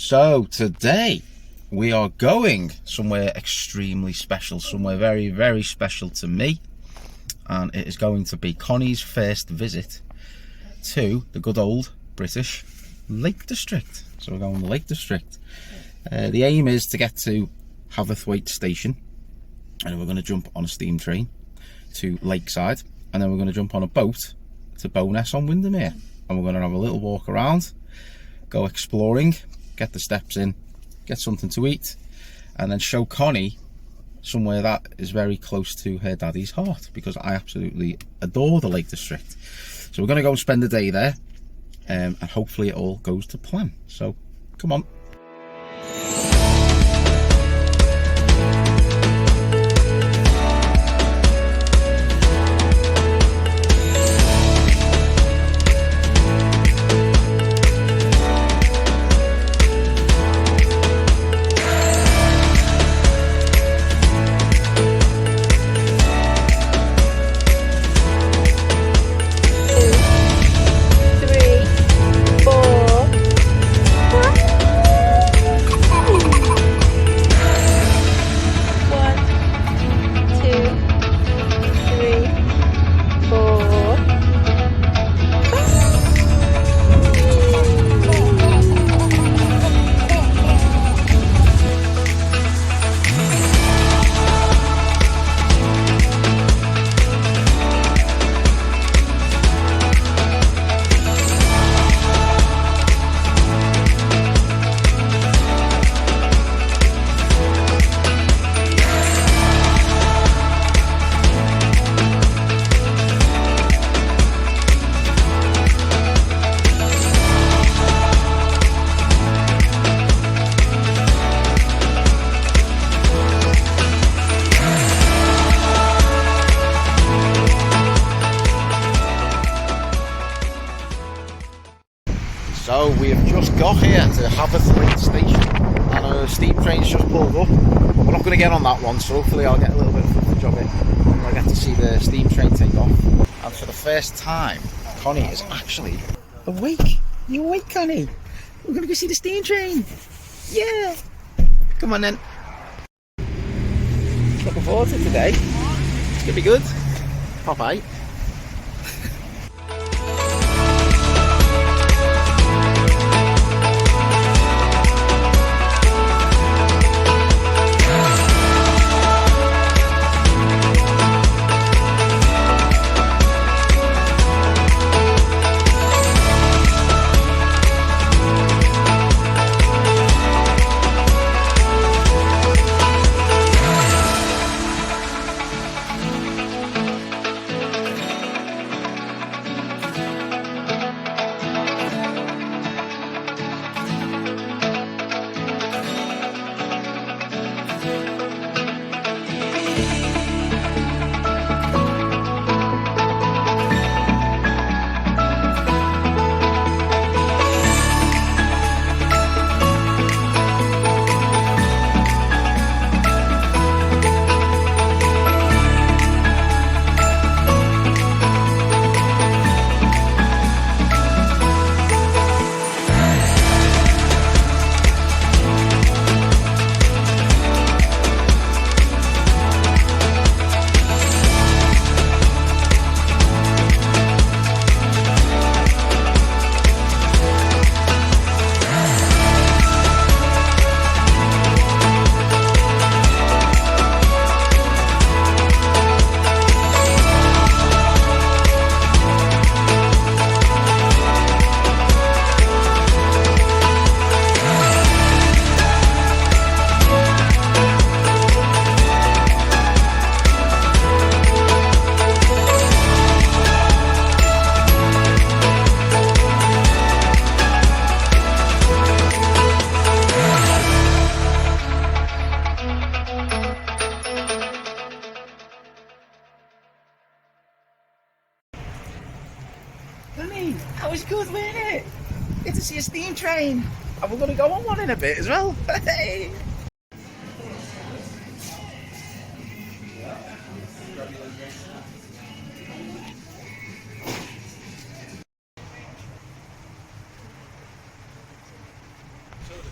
So today we are going somewhere extremely special, somewhere very, very special to me, and it is going to be Connie's first visit to the good old British Lake District. So we're going to the Lake District. The aim is to get to Haverthwaite Station, and we're going to jump on a steam train to Lakeside, and then we're going to jump on a boat to Bowness on Windermere, and we're going to have a little walk around, go exploring, get the steps in, get something to eat, and then show Connie somewhere that is very close to her daddy's heart, because I absolutely adore the Lake District. So we're going to go and spend the day there, and hopefully it all goes to plan. So come on. So we have just got here to Haverthwaite Station, and a steam train's just pulled up. We're not going to get on that one, so hopefully I'll get a little bit of footage of it, and I'll get to see the steam train take off. And for the first time, Connie is actually awake. You awake, Connie? We're going to go see the steam train. Yeah. Come on then. Looking forward to today. It's going to be good. Bye-bye. That was good, wasn't it? Get to see a steam train, and we're going to go on one in a bit as well. Hey! So the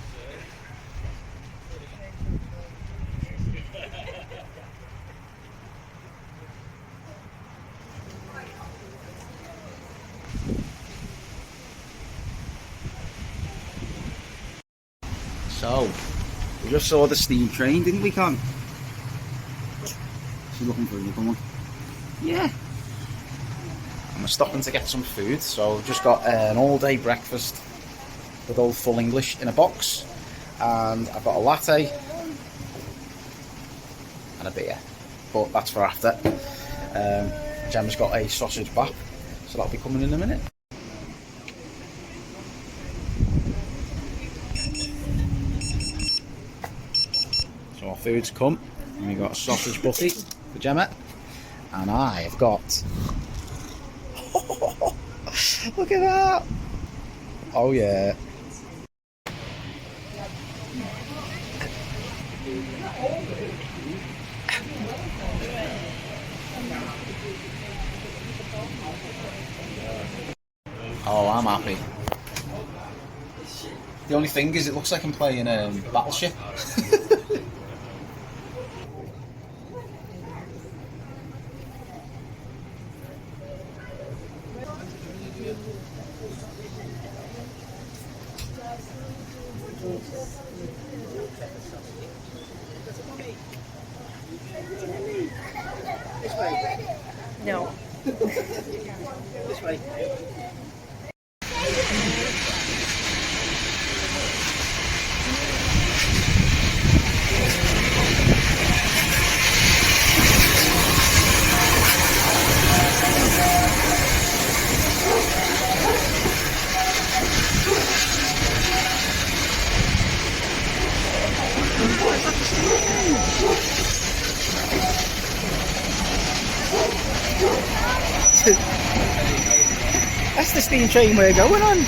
So, we just saw the steam train, didn't we, Con? She's looking for another one. Yeah. And we're stopping to get some food, so we've just got an all-day breakfast with all full English in a box, and I've got a latte and a beer, but that's for after. Gemma's got a sausage bap, so that'll be coming in a minute. So our food's come, and we've got a sausage butty for Gemma, and I've got look at that! Oh yeah. Oh, I'm happy. The only thing is, it looks like I'm playing Battleship. No. This way. That's the steam train we're going on.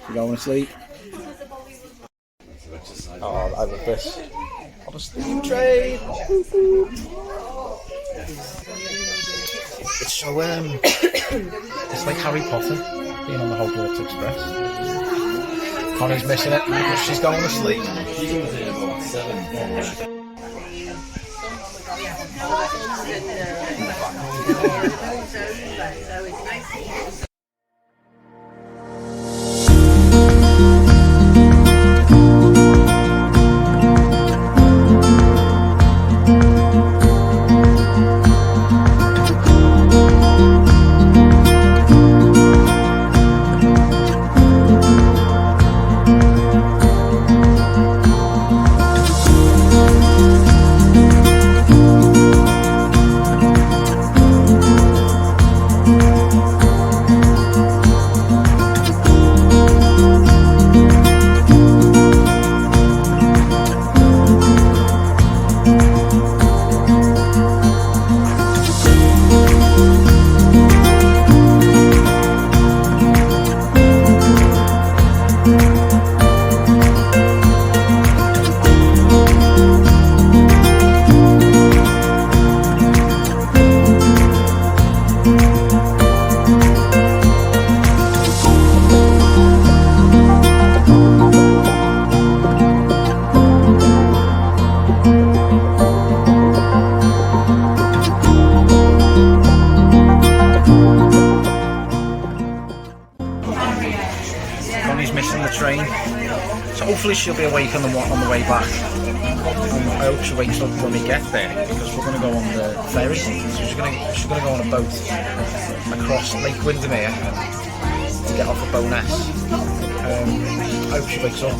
You going to sleep? Oh, I love this. On a steam train. It's so it's like Harry Potter being on the Hogwarts Express. Connie's missing it because she's going to sleep. She's going to sleep about 7. she's missing the train. So hopefully she'll be awake on the way back. And I hope she wakes up when we get there, because we're going to go on the ferry. So she's going to go on a boat across Lake Windermere to get off of Bowness. I hope she wakes up.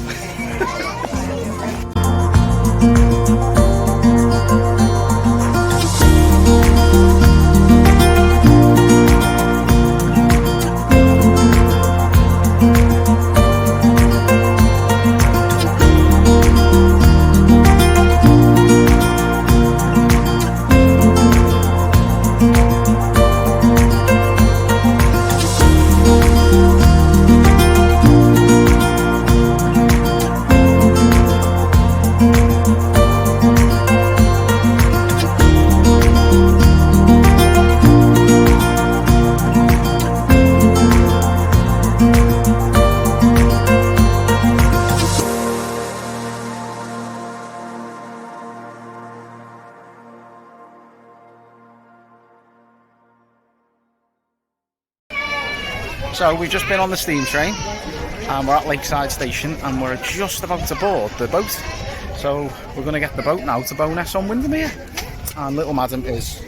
So we've just been on the steam train and we're at Lakeside Station and we're just about to board the boat. So we're going to get the boat now to Bowness on Windermere, and little madam is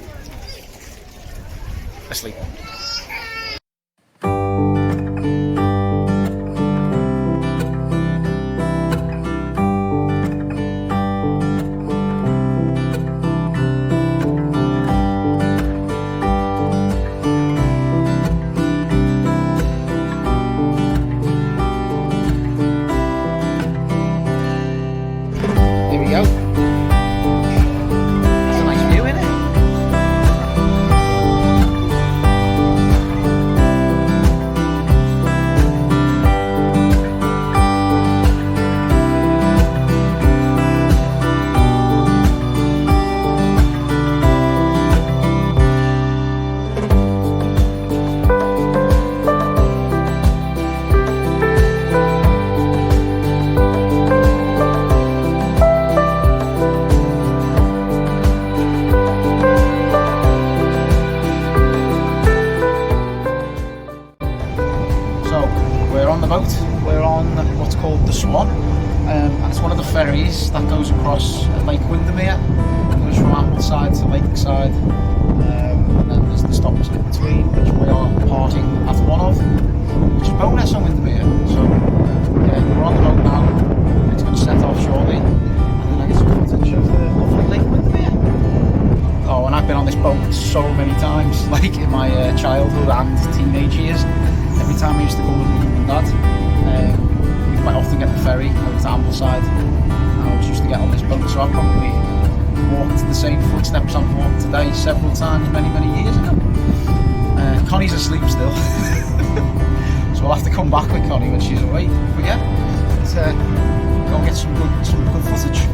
asleep. Go. That's a nice view, isn't it? We're on what's called the Swan, and it's one of the ferries that goes across Lake Windermere. It goes from Appleside to Lakeside, and then there's the stops in between, which we are parting at one of, which is Bowness on Windermere. So yeah, we're on the boat now. It's going to set off shortly, and then I get some footage of the lovely Lake Windermere. Oh, and I've been on this boat so many times, like in my childhood and teenage years. Every time I used to go with my mum and dad, we quite often get the ferry over to Ambleside. I always used to get on this boat, so I probably walked the same footsteps I've walked today several times many years ago. Connie's asleep still, so we'll have to come back with Connie when she's awake. But yeah, let's go and get some good footage.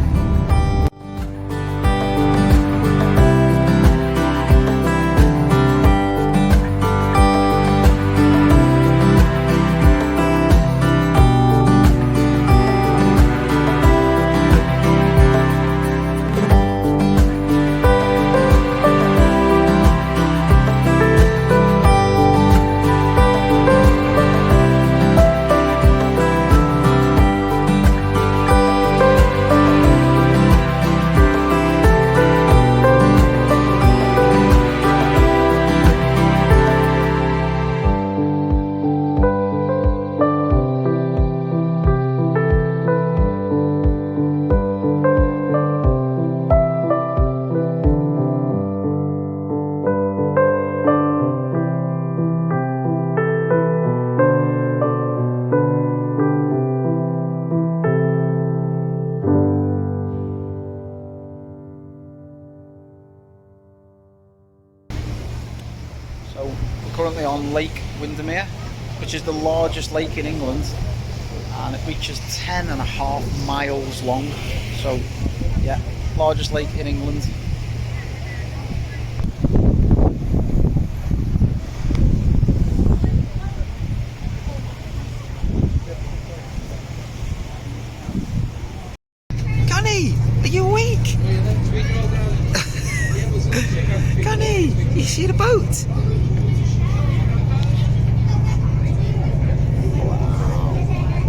So we're currently on Lake Windermere, which is the largest lake in England, and it reaches 10.5 miles long. So yeah, largest lake in England. Connie, are you awake? Connie, you see the boat? Wow.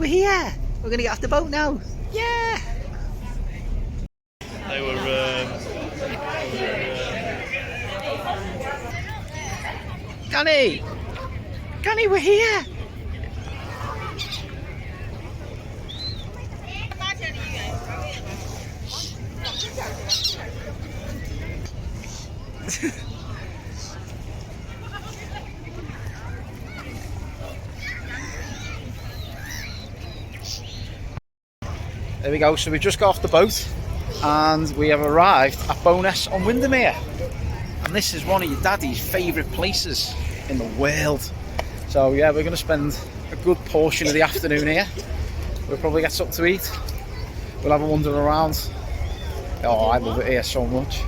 we're here. We're going to get off the boat now. Yeah. They were Connie, we're here. There we go, so we've just got off the boat and we have arrived at Bowness on Windermere. And this is one of your daddy's favourite places in the world. So yeah, we're going to spend a good portion of the afternoon here. We'll probably get something to eat. We'll have a wander around. Oh, I love it here so much.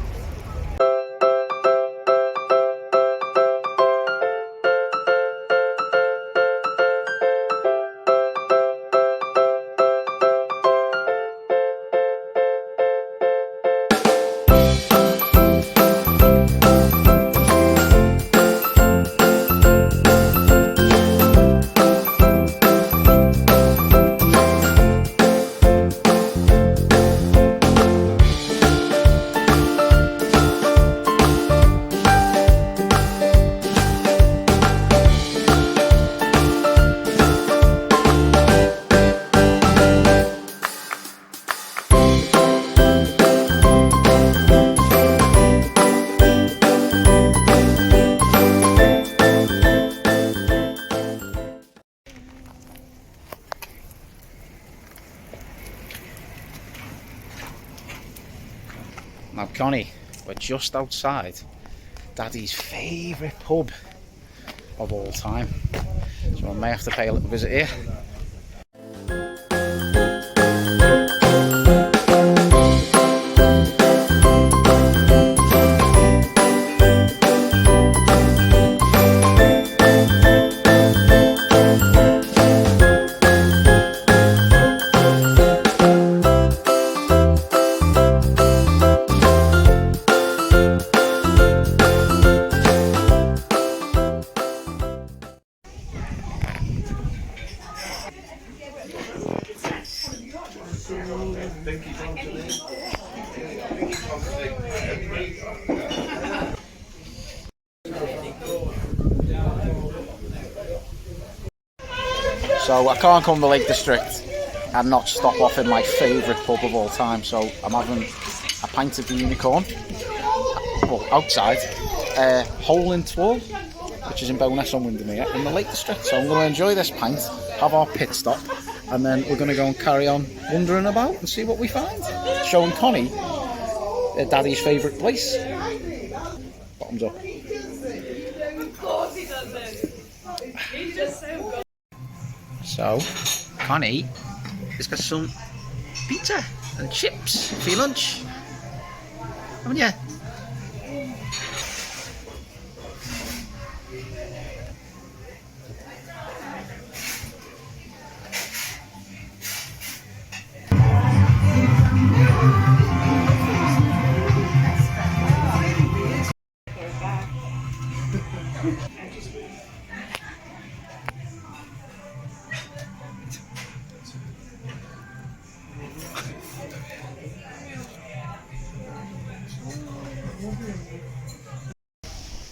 Now Connie, we're just outside Daddy's favourite pub of all time, so I may have to pay a little visit here. So I can't come to Lake District and not stop off in my favourite pub of all time. So I'm having a pint of the Unicorn, well, outside, Hole in Twall, which is in Bowness on Windermere in the Lake District. So I'm going to enjoy this pint, have our pit stop, and then we're going to go and carry on wandering about and see what we find. Showing Connie Daddy's favourite place. Bottoms up. Of course he doesn't. He's just so good. So, Connie has got some pizza and chips for your lunch, haven't you?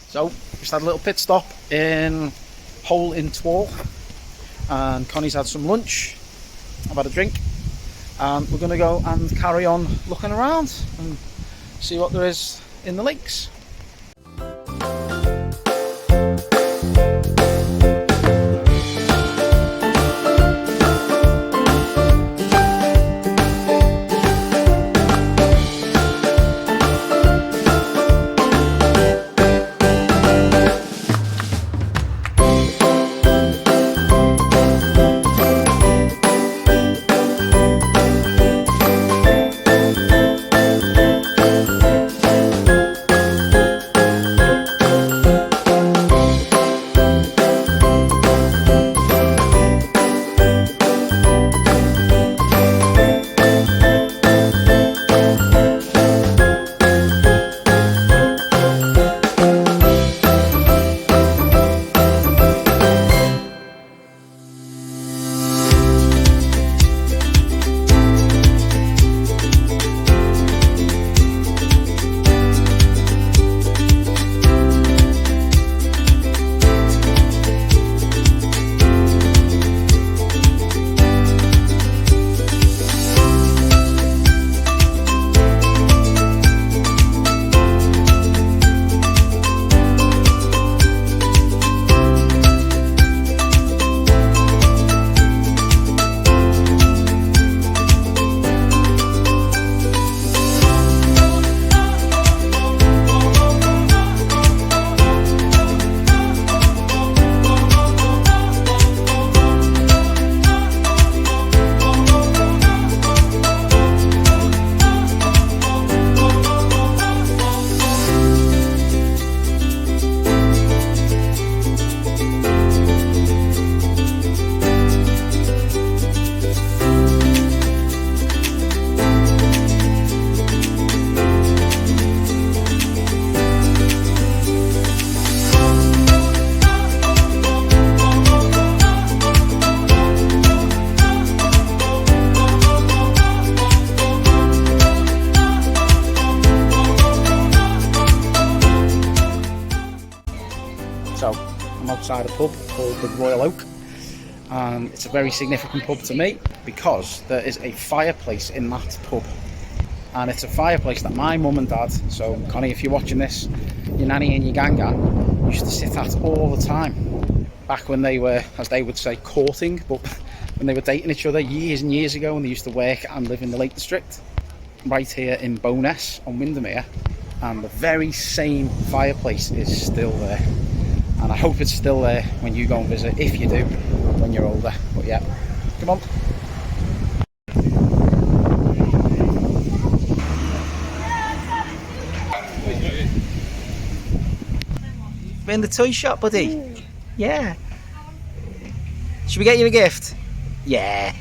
So, just had a little pit stop in Hole in Twall, and Connie's had some lunch, I've had a drink, and we're going to go and carry on looking around and see what there is in the lakes. pub called the Royal Oak, and it's a very significant pub to me because there is a fireplace in that pub, and it's a fireplace that my mum and dad, so Connie, if you're watching this, your nanny and your ganga used to sit at all the time back when they were, as they would say, courting, but when they were dating each other years and years ago, when they used to work and live in the Lake District right here in Bowness on Windermere. And the very same fireplace is still there, and I hope it's still there when you go and visit, if you do, when you're older. But yeah, come on. We're in the toy shop, buddy. Yeah. Should we get you a gift? Yeah.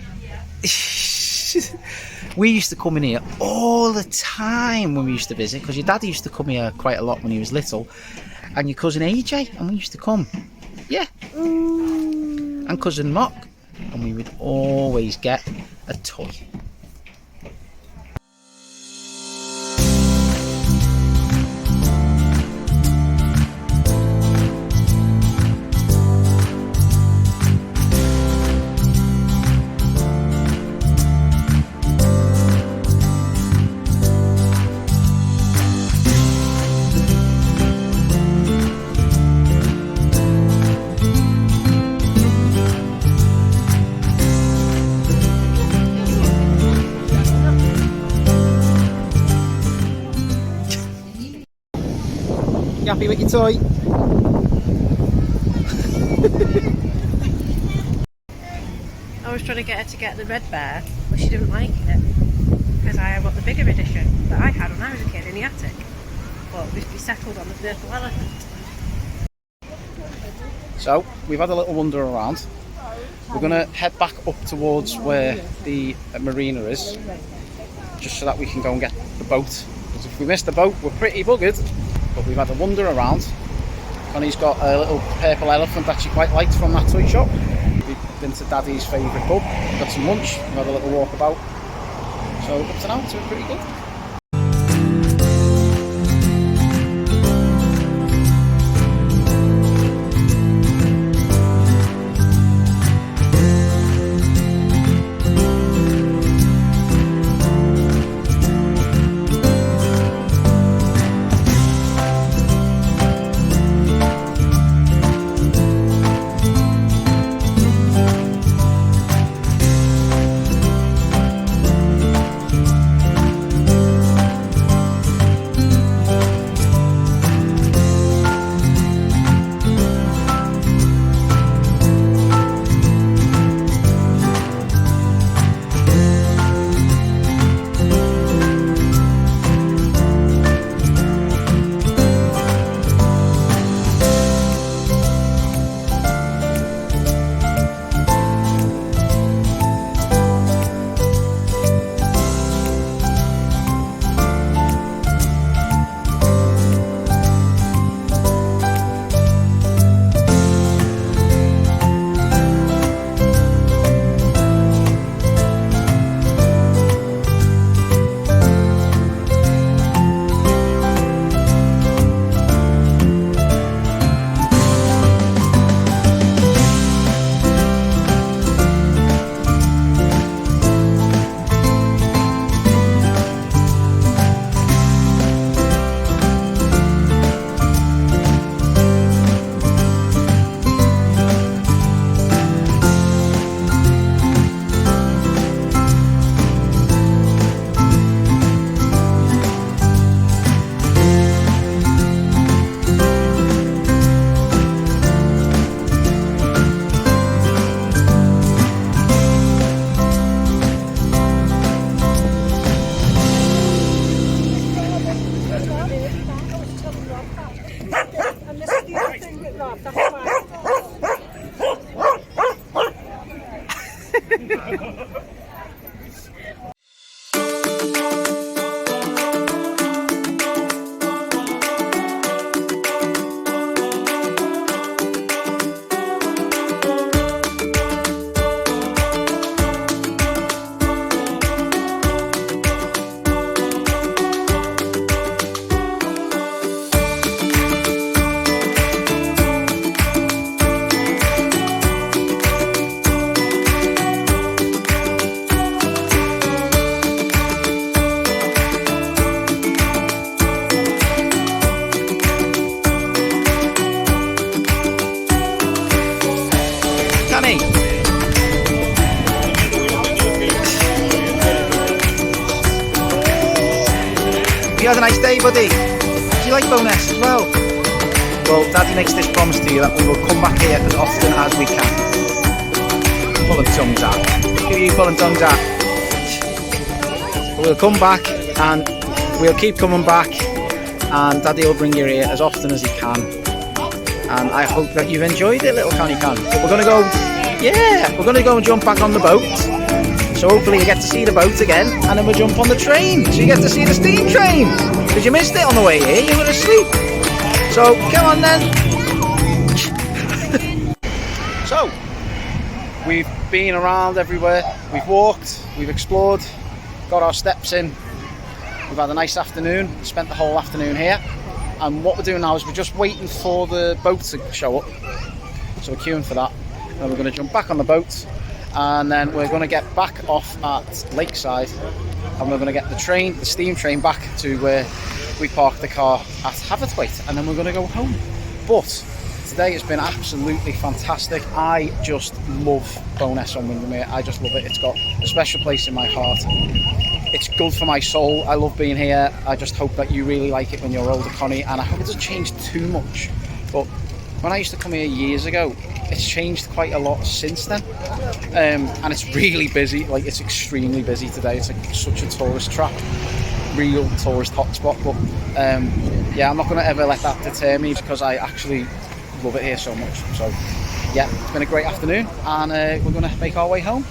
We used to come in here all the time when we used to visit, because your dad used to come here quite a lot when he was little, and your cousin AJ, and we used to come. Yeah. And cousin Mock, and we would always get a toy. You happy with your toy? I was trying to get her to get the red bear, but she didn't like it because I got the bigger edition that I had when I was a kid in the attic. But we settled on the purple elephant. So we've had a little wander around. We're going to head back up towards where the marina is, just so that we can go and get the boat. Because if we miss the boat, we're pretty buggered. But we've had a wander around. Connie's got a little purple elephant that she quite liked from that toy shop. We've been to Daddy's favourite pub, got some lunch, we've had a little walk about. So up to now, it's been pretty good. Connie. You had a nice day, buddy. Do you like Bowness as well? Well, Daddy makes this promise to you that we will come back here as often as we can. Pulling tongues out. Look at you pulling tongues out. We'll come back and we'll keep coming back, and Daddy will bring you here as often as he can. And I hope that you've enjoyed it, little Connie can. But we're gonna go, yeah, we're gonna go and jump back on the boat. So hopefully you get to see the boat again, and then we'll jump on the train. So you get to see the steam train. Because you missed it on the way here, you were asleep. So come on then. So we've been around everywhere. We've walked, we've explored, got our steps in. We've had a nice afternoon. Spent the whole afternoon here. And what we're doing now is we're just waiting for the boat to show up. So we're queuing for that. And we're going to jump back on the boat. And then we're going to get back off at Lakeside. And we're going to get the train, the steam train, back to where we parked the car at Haverthwaite. And then we're going to go home. But today has been absolutely fantastic. I just love Bowness on Windermere. I just love it. It's got a special place in my heart. It's good for my soul. I love being here. I just hope that you really like it when you're older, Connie, and I hope it doesn't change too much. But when I used to come here years ago, it's changed quite a lot since then. And it's really busy, like it's extremely busy today. It's like such a tourist trap, real tourist hotspot. But yeah, I'm not going to ever let that deter me because I actually love it here so much. So yeah, it's been a great afternoon, and we're going to make our way home.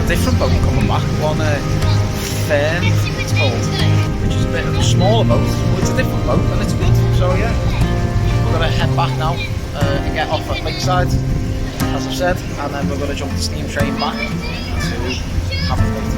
Different boat coming back, one Fern it's called, which is a bit of a smaller boat, but it's a different boat and it's good. So yeah, we're going to head back now and get off at Lakeside, as I've said, and then we're going to jump the steam train back to Haverthwaite.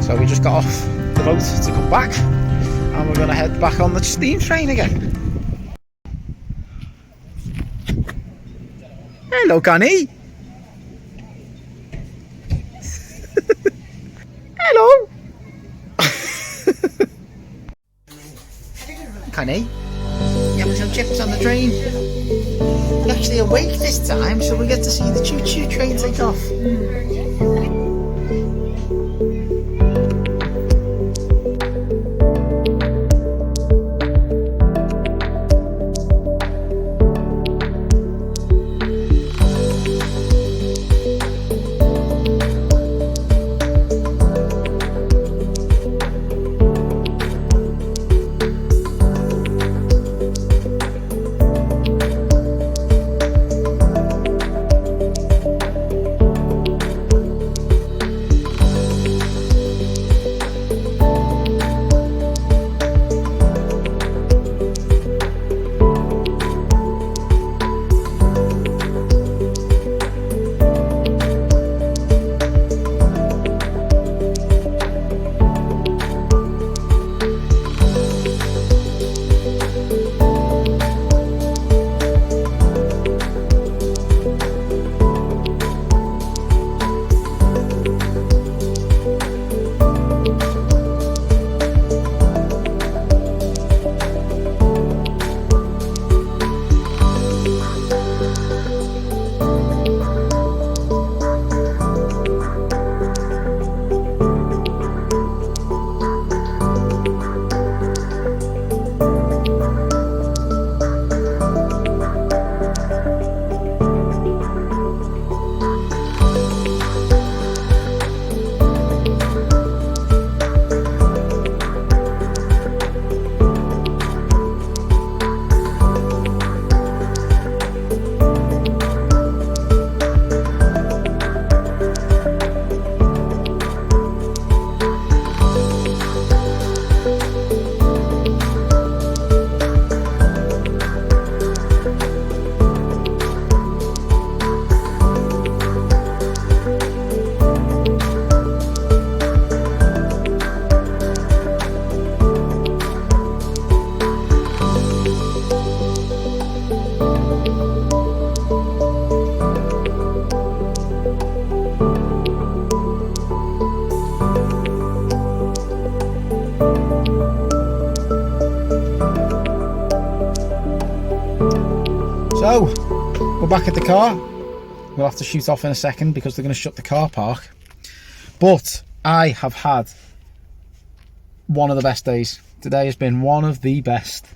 So we just got off the boat to come back, and we're going to head back on the steam train again. Hello, Connie. Hello. Connie, you having some chips on the train? You're actually awake this time, so we get to see the choo-choo train take off. So, we're back at the car. We'll have to shoot off in a second because they're going to shut the car park. But I have had one of the best days. Today has been one of the best.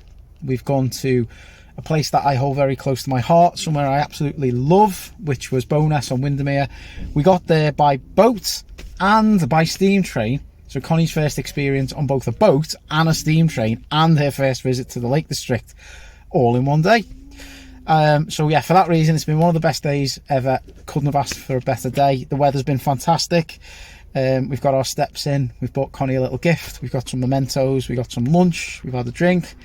We've gone to a place that I hold very close to my heart, somewhere I absolutely love, which was Bowness on Windermere. We got there by boat and by steam train. So Connie's first experience on both a boat and a steam train, and her first visit to the Lake District, all in one day. So yeah, for that reason, it's been one of the best days ever. Couldn't have asked for a better day. The weather's been fantastic. We've got our steps in. We've bought Connie a little gift. We've got some mementos. We got some lunch. We've had a drink.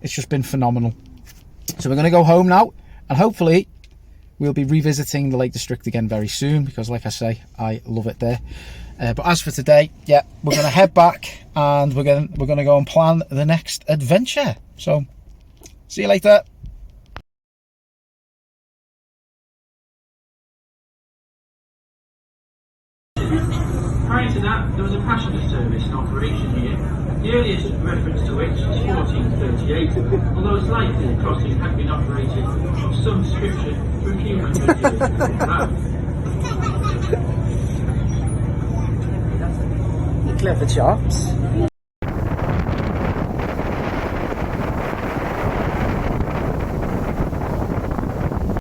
It's just been phenomenal. So we're going to go home now, and hopefully we'll be revisiting the Lake District again very soon, because like I say, I love it there. But as for today, yeah, we're going to head back, and we're going to go and plan the next adventure. So see you later. Prior to that, there was a passenger service in operation here, the earliest reference to which is 1438, although it's likely the crossing had been operated of some description for a few hundred years before that. Clever chops.